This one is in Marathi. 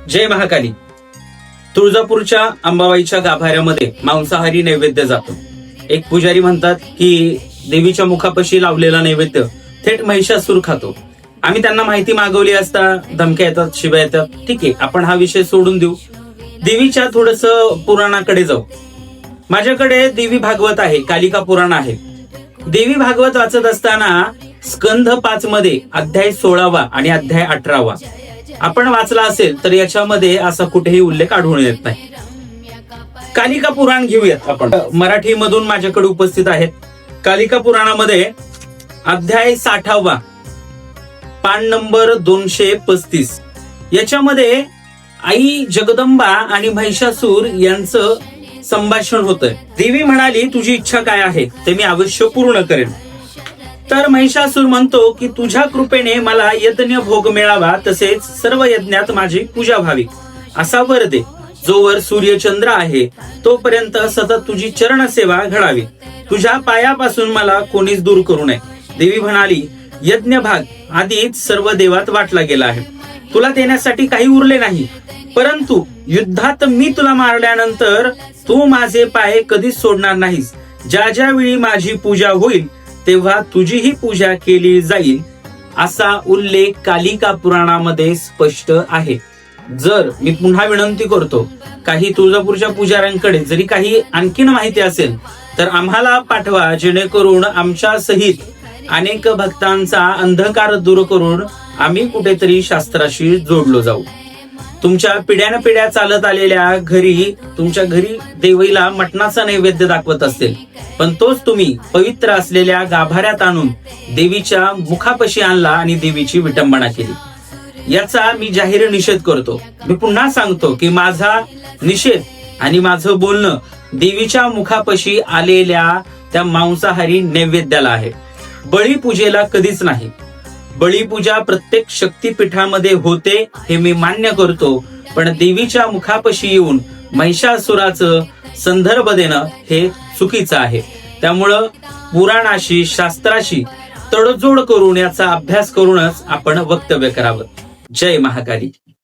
जय महाकाली. तुळजापूरच्या अंबाबाईच्या गाभाऱ्यामध्ये मांसाहारी नैवेद्य जातो. एक पुजारी म्हणतात की देवीच्या मुखापाशी लावलेला नैवेद्य थेट महिषासूर खातो. आम्ही त्यांना माहिती मागवली असता धमक्या येतात, शिव्या येतात. ठीक आहे, आपण हा विषय सोडून देऊ. देवीच्या थोडस पुराणाकडे जाऊ. माझ्याकडे देवी भागवत आहे, कालिका पुराण आहे. देवी भागवत वाचत असताना स्कंध 5 मध्ये अध्याय 16 आणि अध्याय 18 आपण वाचला असेल तर याच्यामध्ये असा कुठेही उल्लेख आढळून येत नाही. कालिका पुराण घेऊयात आपण. मराठी मधून माझ्याकडे उपस्थित आहेत. कालिका पुराणामध्ये अध्याय 60 पान नंबर 235 याच्यामध्ये आई जगदंबा आणि महिषासूर यांचं संभाषण होतंय. देवी म्हणाली, तुझी इच्छा काय आहे ते मी अवश्य पूर्ण करेन. तर महिषासूर म्हणतो की तुझ्या कृपेने मला यज्ञ भोग मिळावा, तसेच सर्व यज्ञात माझी पूजा व्हावी असा वर दे. जोवर सूर्यचंद्र आहे तोपर्यंत सतत तुझी चरण सेवा घडावी. तुझ्या पायापासून मला कोणीच दूर करू नये. देवी म्हणाली, यज्ञ भाग आधीच सर्व देवात वाटला गेला आहे. तुला देण्यासाठी काही उरले नाही. परंतु युद्धात मी तुला मारल्यानंतर तू माझे पाय कधीच सोडणार नाहीस. ज्या ज्या वेळी माझी पूजा होईल तेव्हा तुझीही पूजा केली जाईल असा उल्लेख कालिका पुराणामध्ये स्पष्ट आहे. जर मी पुन्हा विनंती करतो, काही तुळजापूरच्या पुजाऱ्यांकडे जरी काही आणखीन माहिती असेल तर आम्हाला पाठवा, जेणेकरून आमच्या सहित अनेक भक्तांचा अंधकार दूर करून आम्ही कुठेतरी शास्त्राशी जोडलो जाऊ. तुमच्या पिढ्यानपिढ्या चालत आलेल्या तुमच्या घरी देवीला मटणाचा नैवेद्य दाखवत असेल, पण तोच तुम्ही पवित्र असलेल्या गाभाऱ्यात आणून देवीच्या मुखापाशी आणला आणि देवीची विटंबना केली. याचा मी जाहीर निषेध करतो. मी पुन्हा सांगतो की माझा निषेध आणि माझं बोलणं देवीच्या मुखापाशी आलेल्या त्या मांसाहारी नैवेद्याला आहे, बळीपूजेला कधीच नाही. बळीपूजा प्रत्येक शक्तीपीठामध्ये होते हे मी मान्य करतो, पण देवीच्या मुखापाशी येऊन महिषासुराचं संदर्भ देणं हे चुकीचं आहे. त्यामुळं पुराणाशी शास्त्राशी तडजोड करून याचा अभ्यास करूनच आपण वक्तव्य करावं. जय महाकाली.